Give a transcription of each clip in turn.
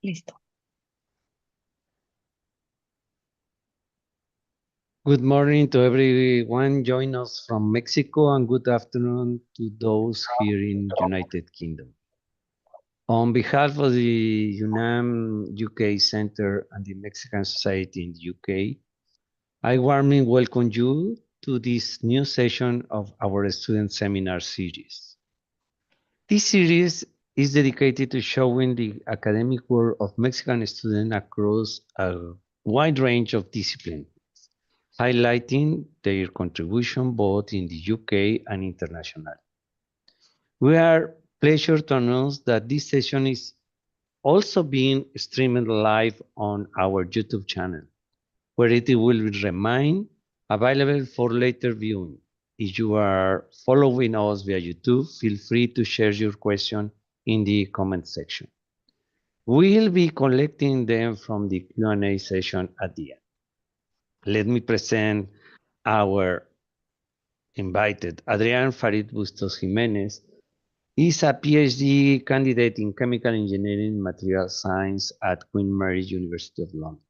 Listo. Good morning to everyone joining us from Mexico, and good afternoon to those here in United Kingdom. On behalf of the UNAM-UK Center and the Mexican Society in the UK, I warmly welcome you to this new session of our student seminar series. This series is dedicated to showing the academic work of Mexican students across a wide range of disciplines, highlighting their contribution both in the UK and internationally. We are pleased to announce that this session is also being streamed live on our YouTube channel, where it will remain available for later viewing. If you are following us via YouTube, feel free to share your question in the comment section. We'll be collecting them from the Q&A session at the end. Let me present our invited. Adrian Farid Bustos Jiménez is a PhD candidate in chemical engineering and material science at Queen Mary University of London.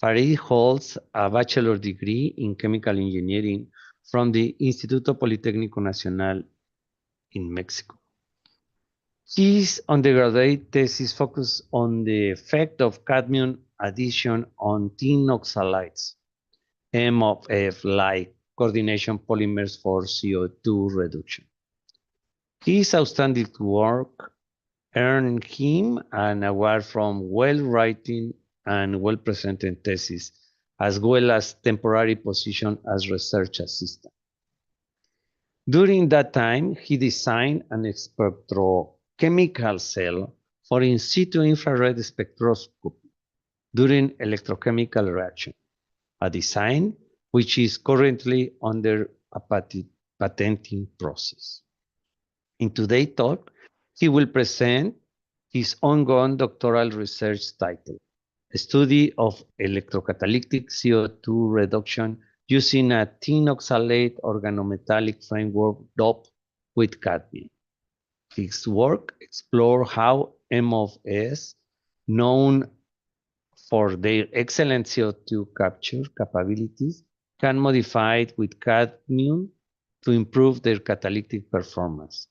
Farid holds a bachelor degree in chemical engineering from the Instituto Politécnico Nacional in Mexico. His undergraduate thesis focused on the effect of cadmium addition on tin-oxalates, MOF-like coordination polymers for CO₂ reduction. His outstanding work earned him an award from well-written and well-presented thesis, as well as temporary position as research assistant. During that time, he designed an spectrochemical cell for in situ infrared spectroscopy during electrochemical reaction, a design which is currently under a patenting process. In today's talk, he will present his ongoing doctoral research title, A Study of Electrocatalytic CO₂ Reduction Using a Tin-oxalate Organometallic Framework Doped with Cadmium. His work explores how MOFs, known for their excellent CO₂ capture capabilities, can modify it with cadmium to improve their catalytic performance.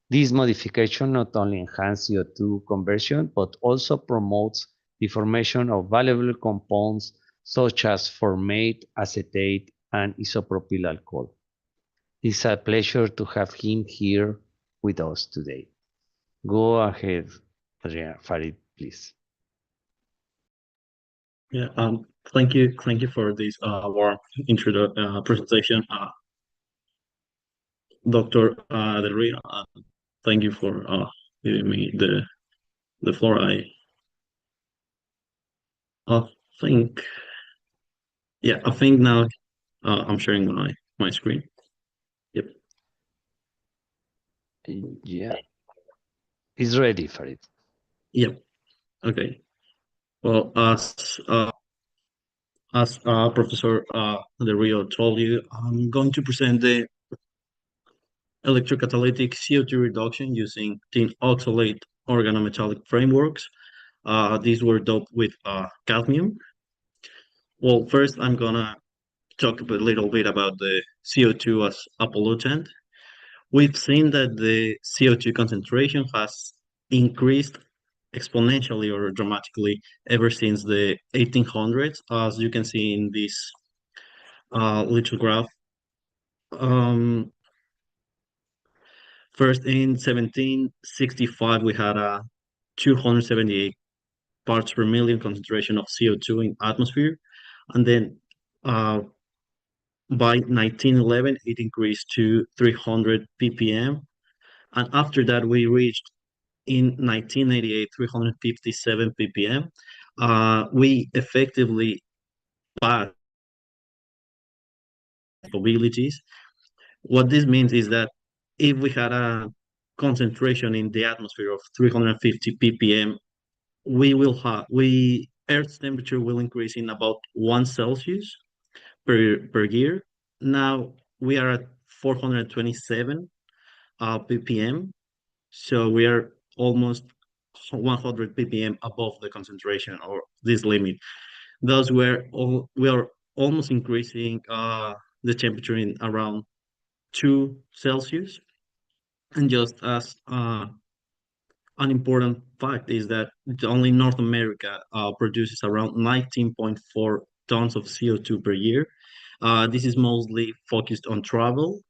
This modification not only enhances CO₂ conversion, but also promotes the formation of valuable compounds such as formate, acetate, and isopropyl alcohol. It's a pleasure to have him here with us today. Go ahead, Adrian, Farid, please. Yeah, thank you for this warm intro presentation, Dr. Adrian. Thank you for giving me the floor. I think, yeah, I think now I'm sharing my screen. Yep. Yeah, it's ready, Farid. Yep. Okay. Well, as Professor Del Rio told you, I'm going to present the electrocatalytic CO₂ reduction using tin-oxalate organometallic frameworks. These were doped with cadmium. Well, first I'm gonna talk a little bit about the CO₂ as a pollutant. We've seen that the CO₂ concentration has increased exponentially or dramatically ever since the 1800s, as you can see in this little graph. First, in 1765, we had a 278 parts per million concentration of CO₂ in atmosphere, and then by 1911, it increased to 300 ppm, and after that, we reached in 1988 357 ppm. We effectively passed capabilities. What this means is that if we had a concentration in the atmosphere of 350 ppm, Earth's temperature will increase in about 1 Celsius per year. Now we are at 427 ppm, so we are almost 100 ppm above the concentration or this limit. Thus, we are almost increasing the temperature in around 2 Celsius. And just as an important fact is that only North America produces around 19.4 tons of CO2 per year. This is mostly focused on travel,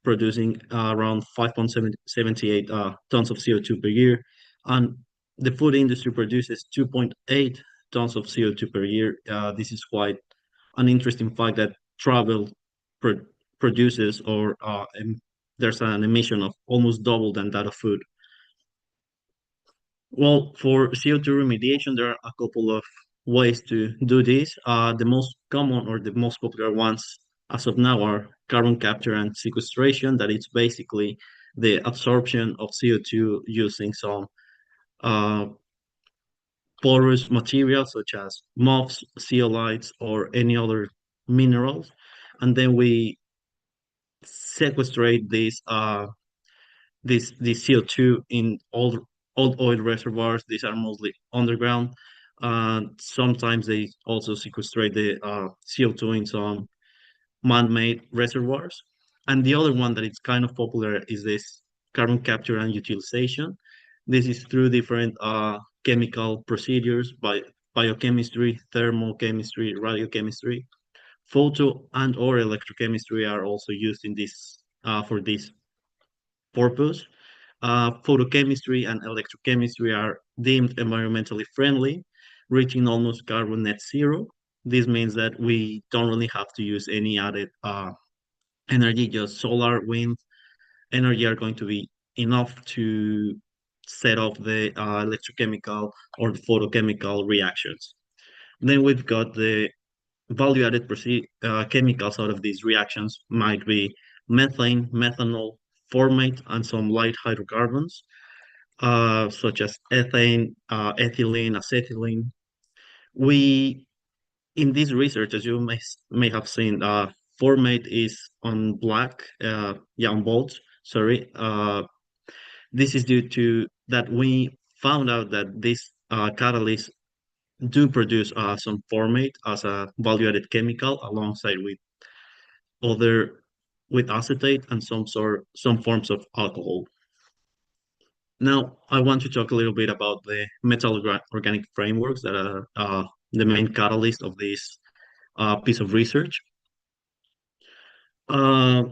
producing around 5.78 tons of CO2 per year. And the food industry produces 2.8 tons of CO2 per year. This is quite an interesting fact that travel pro produces, or there's an emission of almost double than that of food. Well, for CO2 remediation, there are a couple of ways to do this. The most common or the most popular ones as of now are carbon capture and sequestration, that is basically the absorption of CO2 using some uh, porous materials such as MOFs, zeolites, or any other minerals. And then we sequestrate this CO2 in old oil reservoirs. These are mostly underground. Sometimes they also sequestrate the CO2 in some man-made reservoirs. And the other one that is kind of popular is this carbon capture and utilization. This is through different chemical procedures by biochemistry, thermochemistry, radiochemistry. Photo and or electrochemistry are also used in this for this purpose. Photochemistry and electrochemistry are deemed environmentally friendly, reaching almost carbon net zero. This means that we don't really have to use any added energy, just solar, wind energy are going to be enough to set off the electrochemical or the photochemical reactions. Then we've got the value-added chemicals out of these reactions might be methane, methanol, formate, and some light hydrocarbons, such as ethane, ethylene, acetylene. We, in this research, as you may have seen, formate is on black, yeah, on bold, sorry. This is due to that we found out that this catalyst do produce some formate as a value-added chemical alongside with other with acetate and some forms of alcohol. Now, I want to talk a little bit about the metal organic frameworks that are the main catalyst of this piece of research. Uh,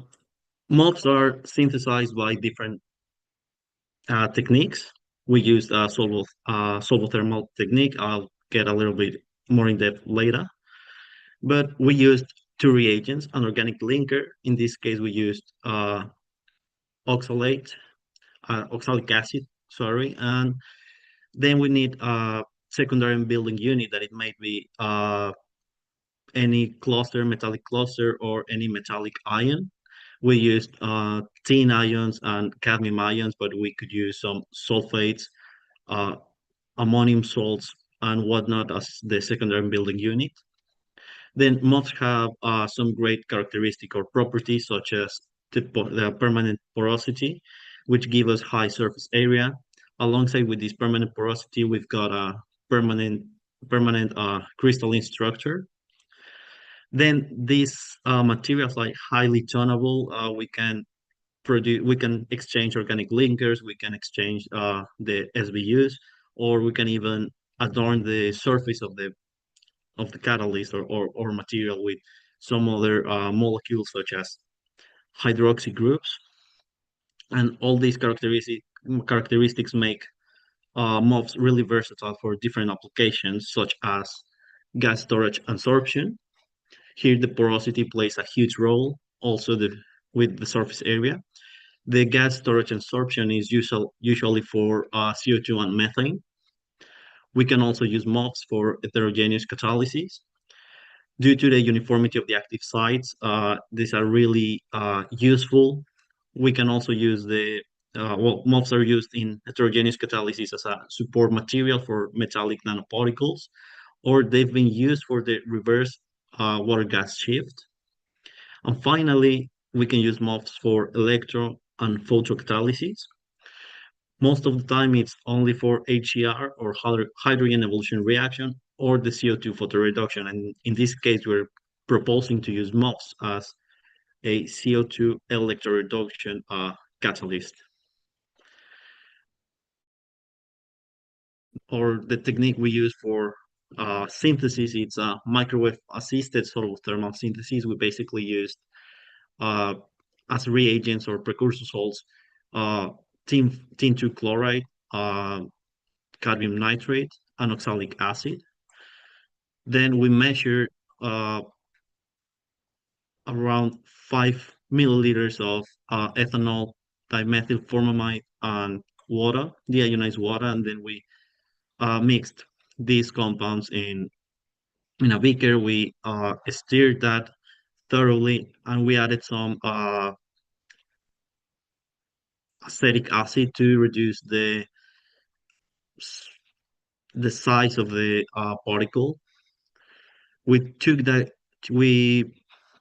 MOFs are synthesized by different techniques. We use solvothermal technique. I'll get a little bit more in depth later. But we used two reagents, an organic linker. In this case, we used oxalate, oxalic acid, sorry, and then we need a secondary building unit that it might be any cluster, metallic cluster, or any metallic ion. We used tin ions and cadmium ions, but we could use some sulfates, uh, ammonium salts, and whatnot as the secondary building unit. Then MOFs have some great characteristic or properties such as the permanent porosity, which give us high surface area. Alongside with this permanent porosity, we've got a permanent crystalline structure. Then these materials like highly tunable. We can exchange organic linkers, we can exchange the SBUs, or we can even adorn the surface of the catalyst or material with some other molecules such as hydroxy groups. And all these characteristics make MOFs really versatile for different applications such as gas storage absorption. Here the porosity plays a huge role, also with the surface area. The gas storage absorption is usually for CO2 and methane. We can also use MOFs for heterogeneous catalysis. Due to the uniformity of the active sites, these are really useful. We can also use MOFs are used in heterogeneous catalysis as a support material for metallic nanoparticles, or they've been used for the reverse water gas shift. And finally, we can use MOFs for electro and photocatalysis. Most of the time, it's only for HER or hydrogen evolution reaction or the CO2 photoreduction. And in this case, we're proposing to use MOFs as a CO2 electroreduction catalyst. Or the technique we use for synthesis, it's a microwave assisted sort of thermal synthesis. We basically use uh, as reagents or precursor salts uh, tin-2 chloride, uh, cadmium nitrate, and oxalic acid. Then we measure uh, around 5 milliliters of ethanol, dimethyl formamide, and water, deionized water, and then we mixed these compounds in a beaker. We stirred that thoroughly, and we added some acetic acid to reduce the size of the particle. We took that, we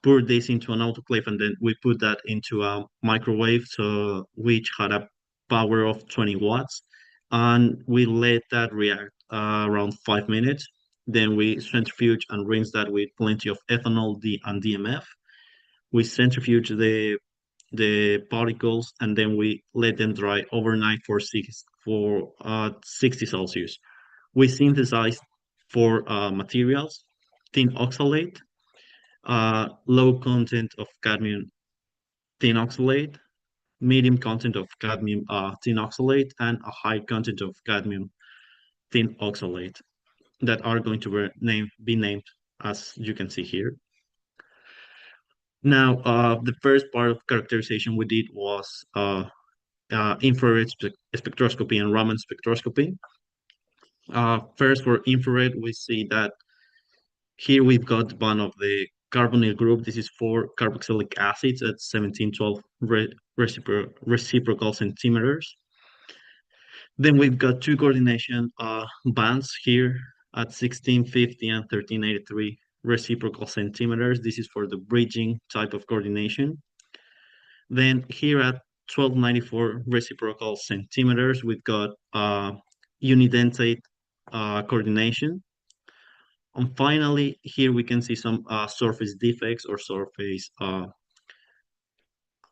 poured this into an autoclave, and then we put that into a microwave, so which had a power of 20 watts, and we let that react around 5 minutes. Then we centrifuge and rinse that with plenty of ethanol and DMF. We centrifuge the particles, and then we let them dry overnight for 60 Celsius. We synthesize four materials: tin-oxalate, low content of cadmium tin-oxalate, medium content of cadmium tin-oxalate, and a high content of cadmium tin-oxalate that are going to be named as you can see here. Now, the first part of characterization we did was infrared spectroscopy and Raman spectroscopy. First, for infrared, we see that here we've got one of the carbonyl group. This is 4 carboxylic acids at 1712 reciprocal centimeters. Then we've got two coordination bands here at 1650 and 1383 reciprocal centimeters. This is for the bridging type of coordination. Then here at 1294 reciprocal centimeters, we've got unidentate coordination. And finally, here we can see some surface defects or surface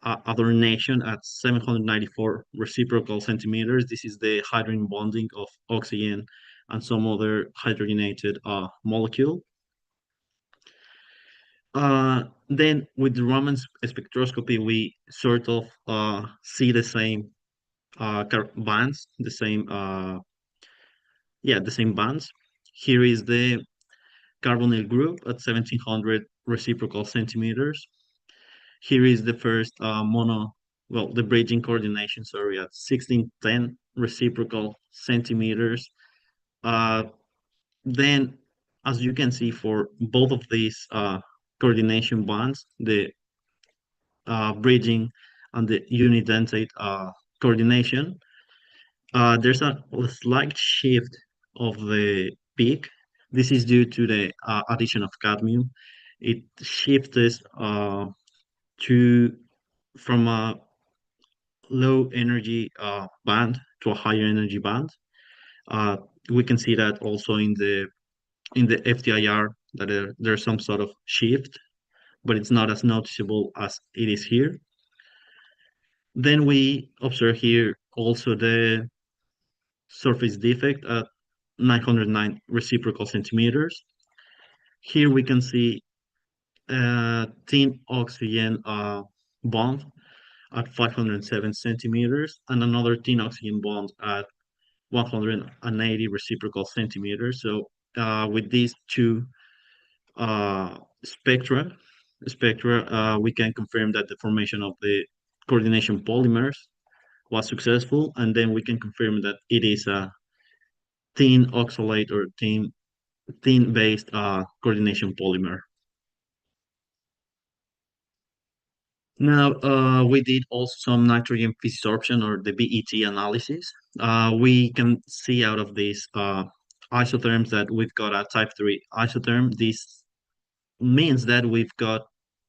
adornation at 794 reciprocal centimeters. This is the hydrogen bonding of oxygen and some other hydrogenated molecule. Then with the Raman spectroscopy, we sort of see the same bands, the same bands. Here is the carbonyl group at 1700 reciprocal centimeters. Here is the first the bridging coordination, sorry, at 1610 reciprocal centimeters. Then, as you can see, for both of these coordination bonds, the bridging and the unidentate coordination, there's a slight shift of the peak. This is due to the addition of cadmium. It shifts from a low energy band to a higher energy band. We can see that also in the FTIR that there's some sort of shift, but it's not as noticeable as it is here. Then we observe here also the surface defect at 909 reciprocal centimeters. Here we can see tin oxygen bond at 507 centimeters and another tin oxygen bond at 180 reciprocal centimeters. So with these two spectra, we can confirm that the formation of the coordination polymers was successful, and then we can confirm that it is a tin oxalate or tin-based coordination polymer. Now, we did also some nitrogen physisorption or the BET analysis. We can see out of these isotherms that we've got a type 3 isotherm. This means that we've got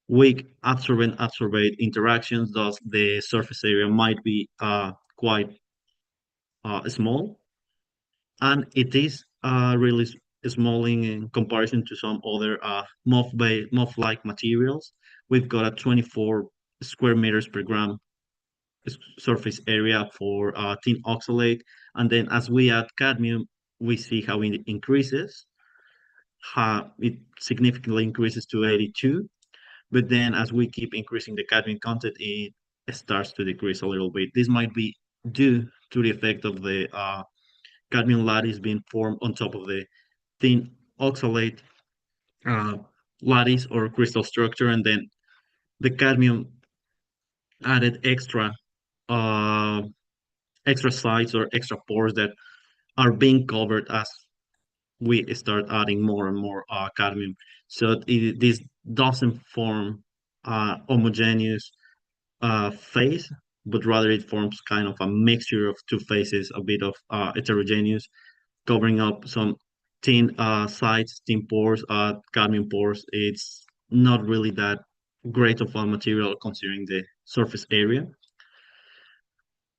weak absorbent-absorbate interactions, thus the surface area might be quite small, and it is really small in comparison to some other MOF-like materials. We've got a 24 square meters per gram surface area for tin oxalate, and then as we add cadmium, we see how it increases. How it significantly increases to 82, but then as we keep increasing the cadmium content, it starts to decrease a little bit. This might be due to the effect of the cadmium lattice being formed on top of the thin oxalate uh, lattice or crystal structure, and then the cadmium added uh, extra sites or extra pores that are being covered as we start adding more and more cadmium. So this doesn't form homogeneous phase, but rather it forms kind of a mixture of two phases, a bit of heterogeneous, covering up some tin sites, tin pores, cadmium pores. It's not really that great of a material considering the surface area.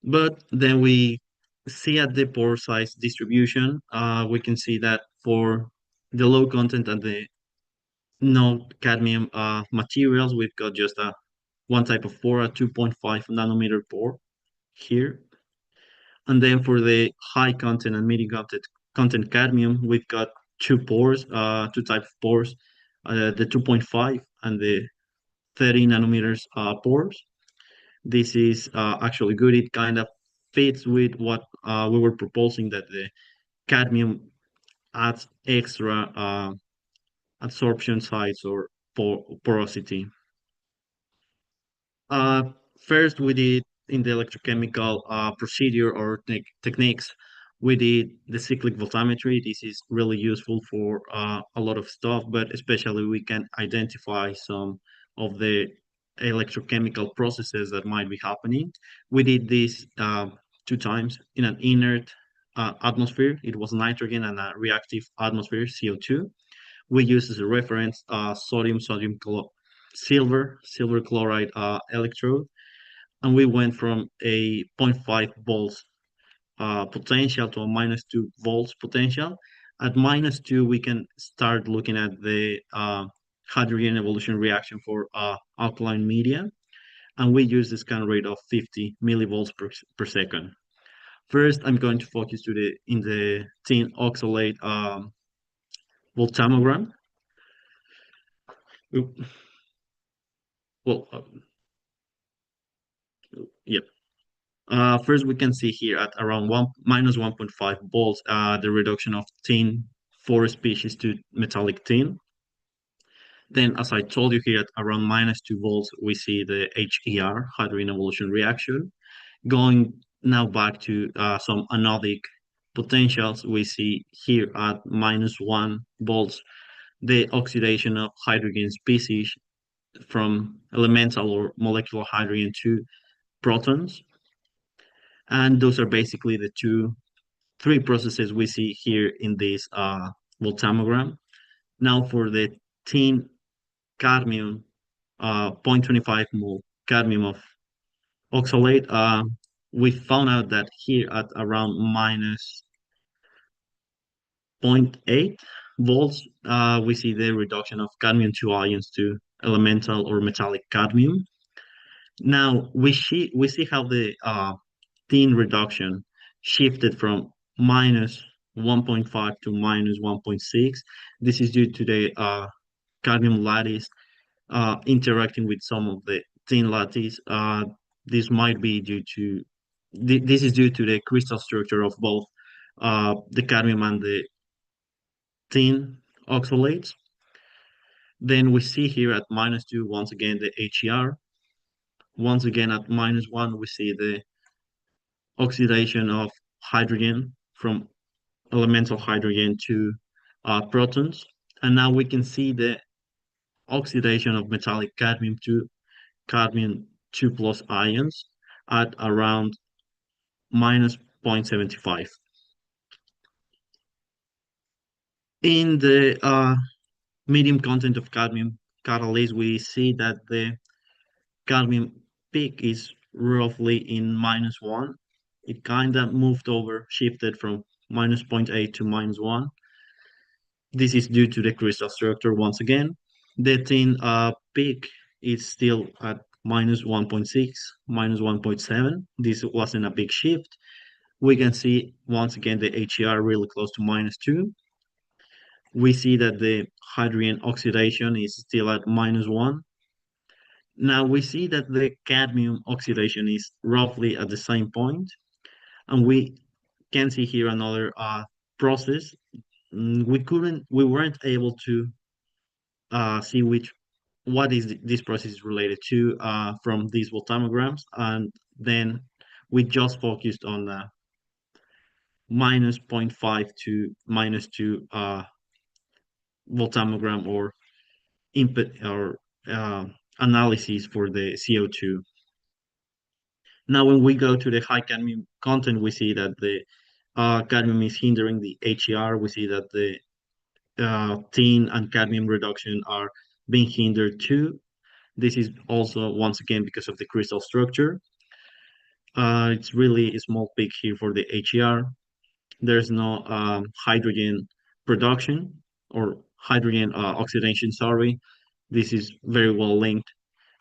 But then we see at the pore size distribution, we can see that for the low content and the no cadmium materials, we've got just a one type of pore, a 2.5 nanometer pore here. And then for the high content and medium content cadmium, we've got two pores, two types of pores, the 2.5 and the 30 nanometers pores. This is actually good. It kind of fits with what we were proposing, that the cadmium adds extra absorption sites or porosity. Uh, First, we did in the electrochemical procedure or techniques, we did the cyclic voltammetry. This is really useful for a lot of stuff, but especially we can identify some of the electrochemical processes that might be happening. We did this two times in an inert atmosphere. It was nitrogen and a reactive atmosphere, CO2. We use as a reference silver chloride electrode, and we went from a zero point 0.5 volts potential to a -2 volts potential. At -2, we can start looking at the hydrogen evolution reaction for alkaline media, and we use the scan rate of 50 millivolts per second. First, I'm going to focus in the tin oxalate voltammogram. Well, yep. First, we can see here at around -1.5 volts, the reduction of tin, four species to metallic tin. Then, as I told you here, at around -2 volts, we see the HER, hydrogen evolution reaction. Going now back to some anodic potentials, we see here at -1 volts, the oxidation of hydrogen species from elemental or molecular hydrogen to protons. And those are basically the three processes we see here in this voltammogram. Now for the tin cadmium, 0.25 mole cadmium of oxalate, we found out that here at around minus 0.8 volts, we see the reduction of cadmium 2 ions to elemental or metallic cadmium. Now we see how the tin reduction shifted from -1.5 to -1.6. This is due to the cadmium lattice interacting with some of the tin lattice. This might be due to this is due to the crystal structure of both the cadmium and the tin oxalates. Then we see here at -2 once again the HER. Once again at -1 we see the oxidation of hydrogen from elemental hydrogen to protons. And now we can see the oxidation of metallic cadmium to cadmium 2 plus ions at around -0.75. In the medium content of cadmium catalyst, we see that the cadmium peak is roughly in -1. it kind of moved over, shifted from minus 0.8 to minus 1. This is due to the crystal structure once again. The tin peak is still at minus 1.6, minus 1.7. This wasn't a big shift. We can see once again the HER really close to minus 2. We see that the hydrogen oxidation is still at minus 1. Now we see that the cadmium oxidation is roughly at the same point, and we can see here another process. We weren't able to see what is this process related to from these voltammograms, and then we just focused on the minus 0.5 to minus 2 voltammogram or input or analysis for the CO₂. Now, when we go to the high cadmium content, we see that the cadmium is hindering the HER. We see that the tin and cadmium reduction are being hindered too. This is also, once again, because of the crystal structure. It's really a small peak here for the HER. There's no hydrogen production or hydrogen oxidation, sorry. This is very well linked,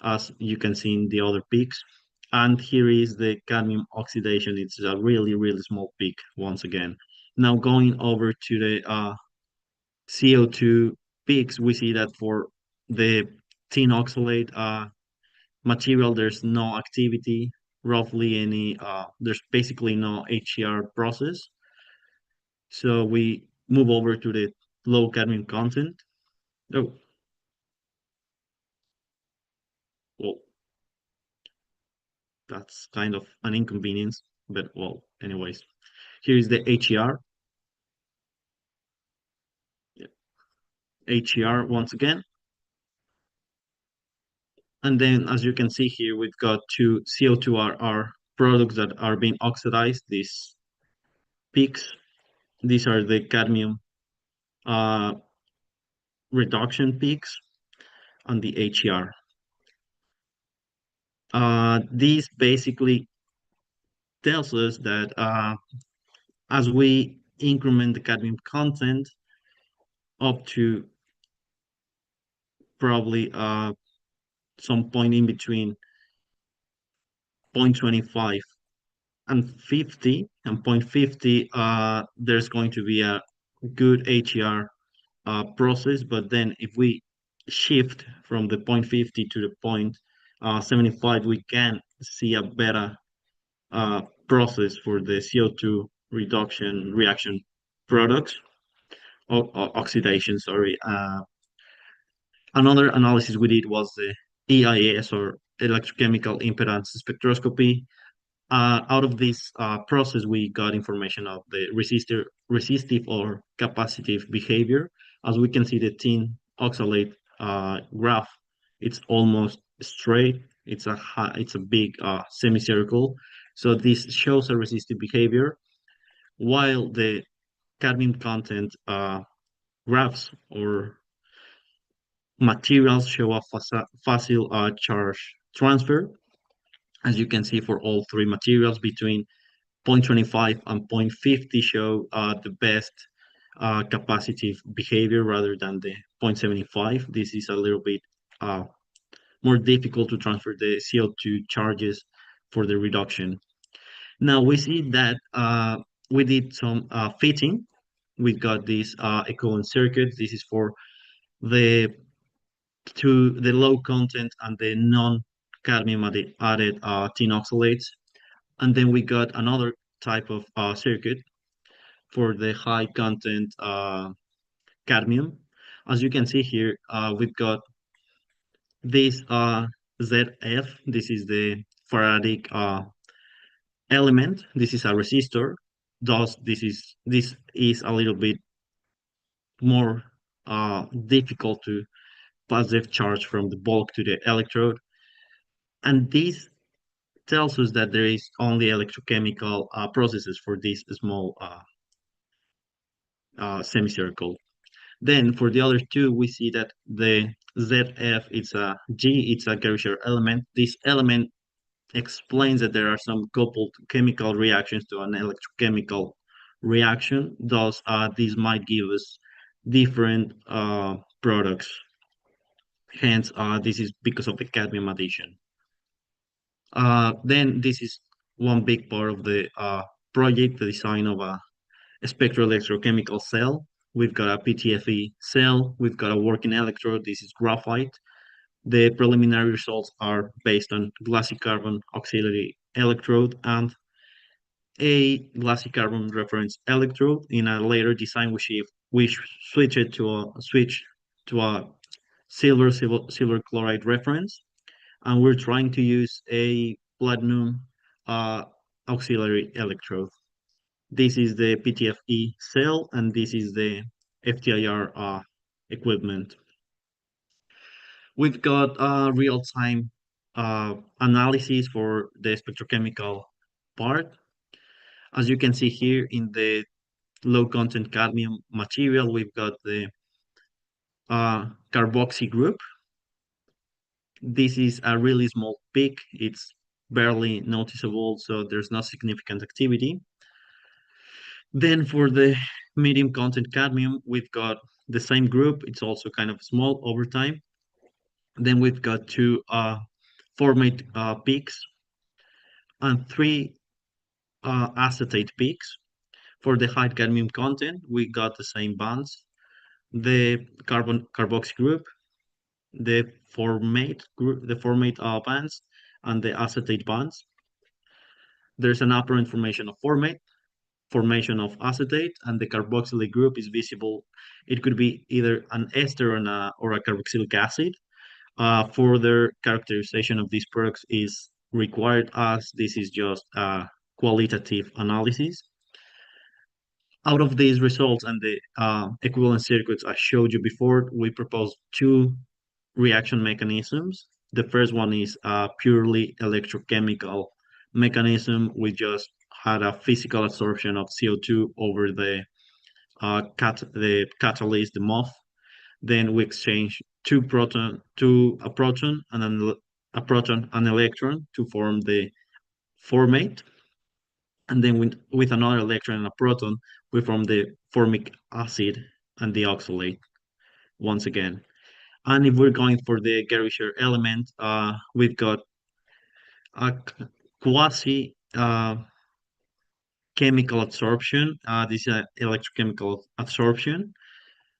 as you can see in the other peaks. And here is the cadmium oxidation. It's a really, really small peak once again. Now going over to the CO₂ peaks, we see that for the tin-oxalate material, there's no activity, roughly any, there's basically no HER process. So we move over to the low cadmium content. Oh, well, that's kind of an inconvenience, but well, anyways, here is the HER. HER once again. And then, as you can see here, we've got two CO₂RR products that are being oxidized, these peaks. These are the cadmium uh, reduction peaks on the HER. This basically tells us that as we increment the cadmium content up to probably some point in between 0.25 and 50 and 0.50, there's going to be a good HER process. But then if we shift from the 0.50 to the 0.75, we can see a better process for the CO₂ reduction reaction products, or oxidation, sorry. Another analysis we did was the EIS, or electrochemical impedance spectroscopy. Out of this process, we got information of the resistive or capacitive behavior. As we can see, the tin oxalate graph, it's almost straight. It's a big semicircle. So this shows a resistive behavior, while the cadmium content graphs or materials show a facile charge transfer. As you can see, for all three materials, between 0.25 and 0.50 show the best capacitive behavior rather than the 0.75. This is a little bit more difficult to transfer the CO₂ charges for the reduction. Now we see that we did some fitting. We got this equivalent circuit. This is for the the low content and the non-cadmium added tin oxalates. And then we got another type of circuit for the high content cadmium. As you can see here, we've got this ZF. This is the Faradic element. This is a resistor. Thus, this is a little bit more difficult to pass the charge from the bulk to the electrode. And this tells us that there is only electrochemical processes for this small semicircle. Then for the other two, we see that the ZF, it's a G, it's a Gaussian element. This element explains that there are some coupled chemical reactions to an electrochemical reaction. Thus, this might give us different products. Hence, this is because of the cadmium addition. Then this is one big part of the project, the design of a spectroelectrochemical cell. We've got a PTFE cell, we've got a working electrode, this is graphite. The preliminary results are based on glassy carbon auxiliary electrode and a glassy carbon reference electrode. In a later design, we switch it to a silver chloride reference, and we're trying to use a platinum uh, auxiliary electrode. This is the PTFE cell, and this is the FTIR equipment. We've got real-time analysis for the spectrochemical part. As you can see here in the low content cadmium material, we've got the carboxy group. This is a really small peak. It's barely noticeable, so there's no significant activity. Then for the medium content cadmium, we've got the same group. It's also kind of small over time. Then we've got two formate peaks and three acetate peaks. For the high cadmium content, we got the same bonds, the carboxy group, the formate bonds, and the acetate bonds. There's an apparent formation of formate, formation of acetate, and the carboxylic group is visible. It could be either an ester or a carboxylic acid. Further characterization of these products is required as this is just a qualitative analysis. Out of these results and the equivalent circuits I showed you before, we proposed two reaction mechanisms. The first one is a purely electrochemical mechanism. We just had a physical absorption of CO2 over the catalyst, the MOF. Then we exchange a proton and an electron to form the formate. And then with another electron and a proton, we form the formic acid and the oxalate once again. And if we're going for the Gervisher element, we've got a quasi chemical absorption. This is an electrochemical absorption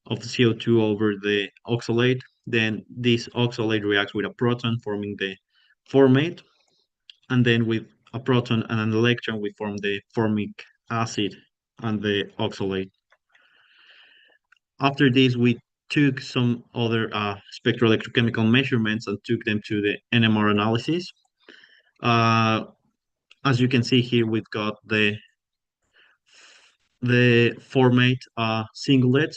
of CO2 over the oxalate. Then this oxalate reacts with a proton, forming the formate. And then with a proton and an electron, we form the formic acid and the oxalate. After this, we took some other spectroelectrochemical measurements and took them to the NMR analysis. As you can see here, we've got the formate singlet,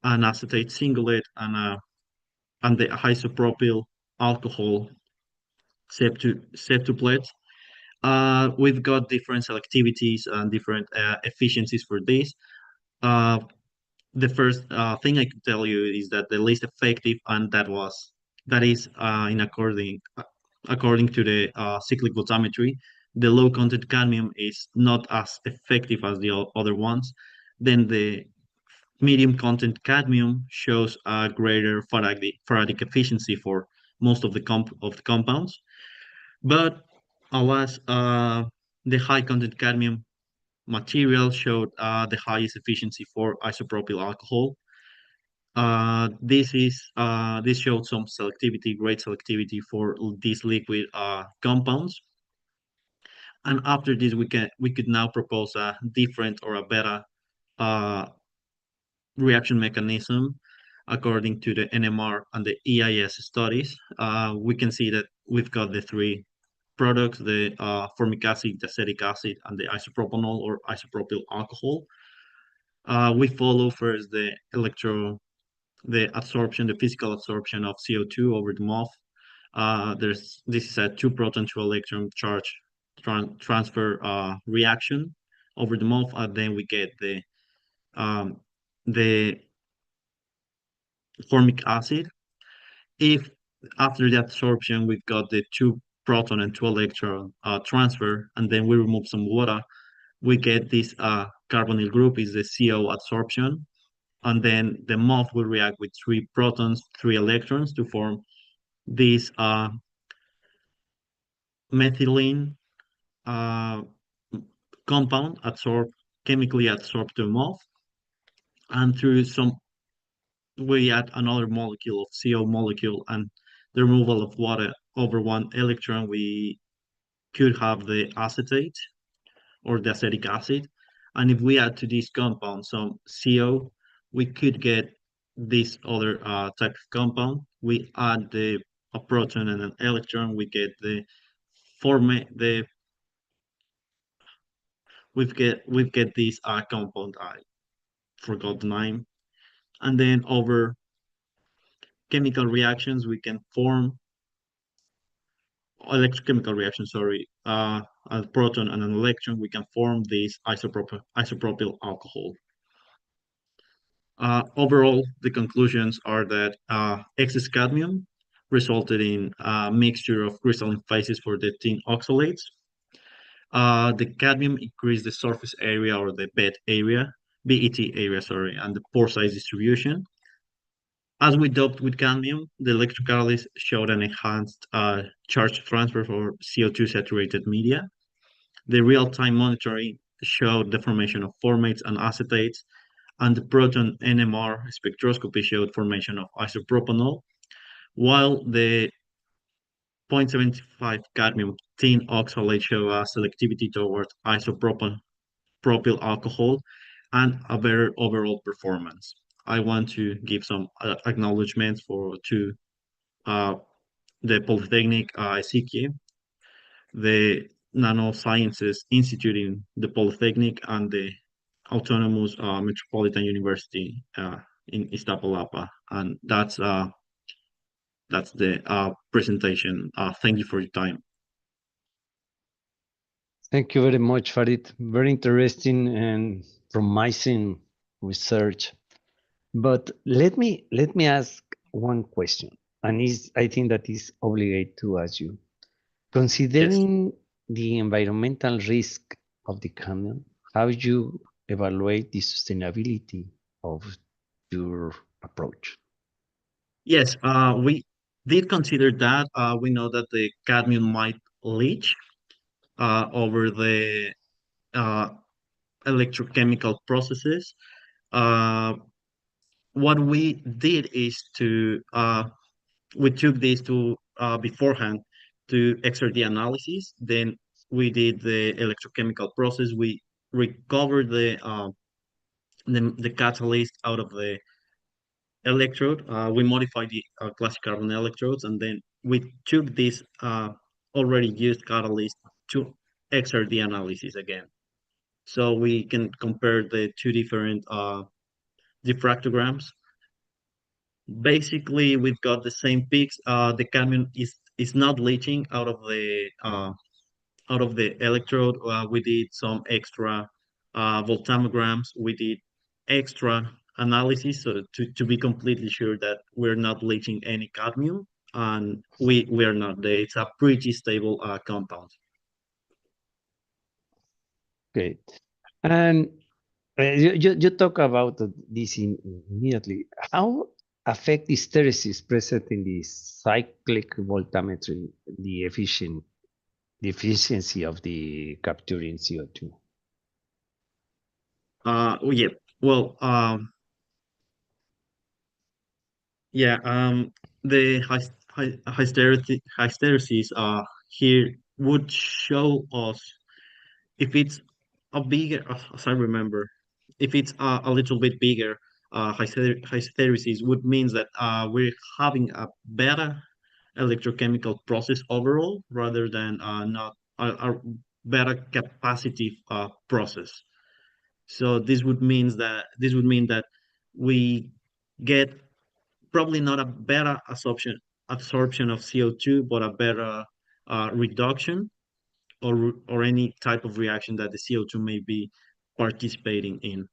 an acetate singlet, and the isopropyl alcohol septuplet. We've got different selectivities and different efficiencies for this. The first thing I could tell you is that the least effective, and that is in according to the cyclic voltammetry, the low content cadmium is not as effective as the other ones. Then the medium content cadmium shows a greater Faradic efficiency for most of the compounds. But alas, the high content cadmium material showed the highest efficiency for isopropyl alcohol. This showed some selectivity, great selectivity for these liquid compounds. And after this, we could now propose a different or a better uh, reaction mechanism according to the NMR and the EIS studies. We can see that we've got the three products, the formic acid, the acetic acid, and the isopropanol or isopropyl alcohol. We follow first the physical absorption of CO2 over the MOF. This is a two proton, two electron charge transfer reaction over the MOF, and then we get the formic acid. If after the absorption we've got the two proton and two electron transfer, and then we remove some water, we get this carbonyl group is the CO adsorption, and then the MOF will react with three protons, three electrons to form this methylene uh, compound chemically adsorbed to MOF, and through some we add another molecule of CO molecule and the removal of water over one electron, we could have the acetate or the acetic acid. And if we add to this compound some CO, we could get this other type of compound. We add a proton and an electron, we get the formate, we get this compound, I forgot the name. And then over chemical reactions, we can form electrochemical reaction, sorry, a proton and an electron, we can form this isopropyl alcohol. Overall, the conclusions are that excess cadmium resulted in a mixture of crystalline phases for the tin oxalates. The cadmium increased the surface area or the BET area, sorry, and the pore size distribution. As we doped with cadmium, the electrocatalysis showed an enhanced charge transfer for CO2 saturated media. The real-time monitoring showed the formation of formates and acetates, and the proton NMR spectroscopy showed formation of isopropanol, while the 0.75 cadmium tin oxalate showed a selectivity towards isopropyl alcohol and a better overall performance. I want to give some acknowledgements to uh, the Polytechnic ICQ, the Nanosciences Institute in the Polytechnic, and the Autonomous Metropolitan University in Iztapalapa. And that's the presentation. Thank you for your time. Thank you very much, Farid. Very interesting and promising research. But let me ask one question, and I think that is obligate to ask you. Yes. Considering the environmental risk of the cadmium, how you evaluate the sustainability of your approach? Yes, we did consider that. We know that the cadmium might leach over the uh, electrochemical processes. Uh, what we did is we took this to beforehand to exert the analysis. Then we did the electrochemical process. We recovered the catalyst out of the electrode. We modified the classic carbon electrodes, and then we took this already used catalyst to exert the analysis again. So we can compare the two different diffractograms. Basically, we've got the same peaks. The cadmium is not leaching out of the electrode. We did some extra voltammograms. We did extra analysis so to be completely sure that we're not leaching any cadmium, and we're not. It's a pretty stable compound. Okay. And you talk about this immediately. How affect the hysteresis present in the cyclic voltammetry, the efficiency of the capturing CO2? Yeah. Well, yeah. The hysteresis here would show us if it's a bigger, as I remember, if it's a little bit bigger, hysteresis would means that we're having a better electrochemical process overall rather than not a better capacity process. So this would mean that we get probably not a better absorption of CO2, but a better reduction or any type of reaction that the CO2 may be participating in.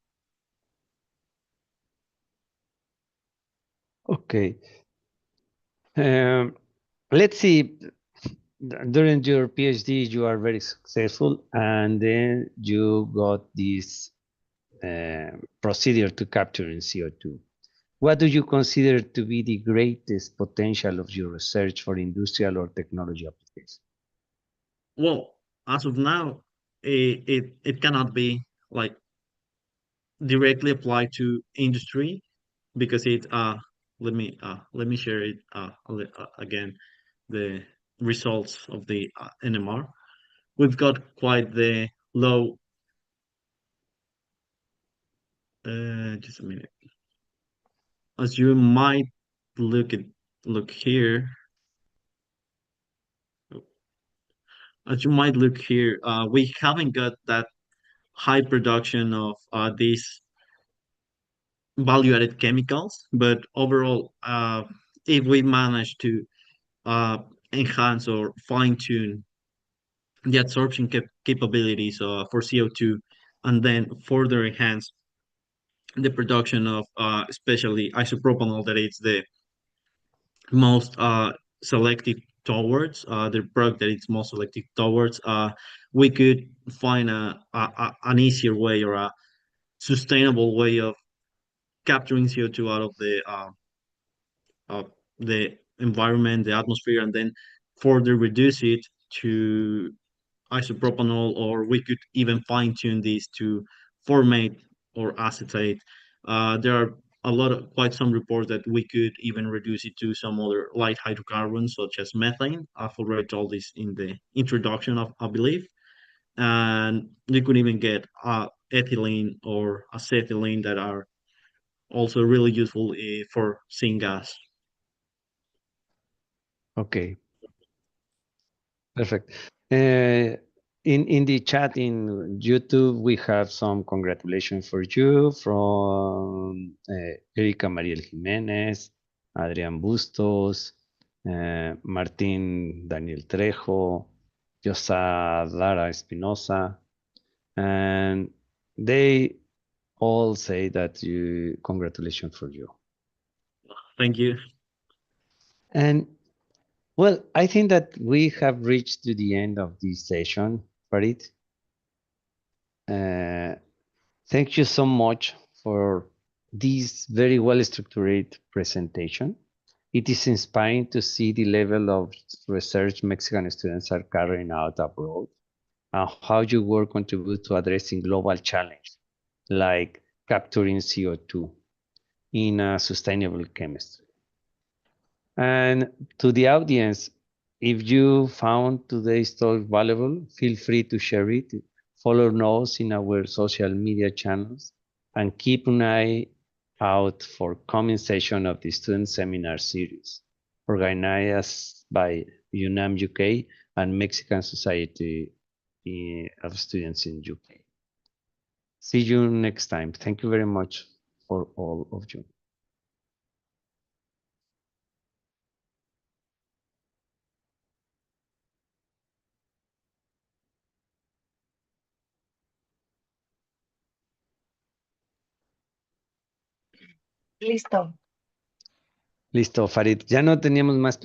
Okay. Let's see. during your PhD, you are very successful, and then you got this procedure to capturing CO2. What do you consider to be the greatest potential of your research for industrial or technology applications? Well, as of now, it cannot be like directly applied to industry because it let me share it again the results of the NMR. We've got quite the low. Just a minute. As you might look here, as you might look here, we haven't got that high production of these value-added chemicals, but overall, if we manage to uh, enhance or fine-tune the absorption capabilities for CO2, and then further enhance the production of especially isopropanol, that is the most selective towards the product that it's most selective towards, we could find an easier way or a sustainable way of capturing CO2 out of the environment, the atmosphere, and then further reduce it to isopropanol, or we could even fine tune these to formate or acetate. There are quite some reports that we could even reduce it to some other light hydrocarbons, such as methane. I've already told this in the introduction, of, I believe. And you could even get ethylene or acetylene that are also really useful for syngas. Okay, perfect. In the chat in YouTube, we have some congratulations for you from Erika Mariel Jiménez, Adrian Bustos, Martín Daniel Trejo, Yosa Lara Espinosa, and they all say that congratulations for you. Thank you. And well, I think that we have reached to the end of this session, Farid. Thank you so much for this very well structured presentation. It is inspiring to see the level of research Mexican students are carrying out abroad and how your work contributes to addressing global challenges like capturing CO2 in a sustainable chemistry. And to the audience, if you found today's talk valuable, feel free to share it, follow us in our social media channels, and keep an eye out for coming session of the Student Seminar Series, organized by UNAM-UK and Mexican Society of Students in UK. See you next time. Thank you very much for all of you. Listo. Listo, Farid. Ya no teníamos más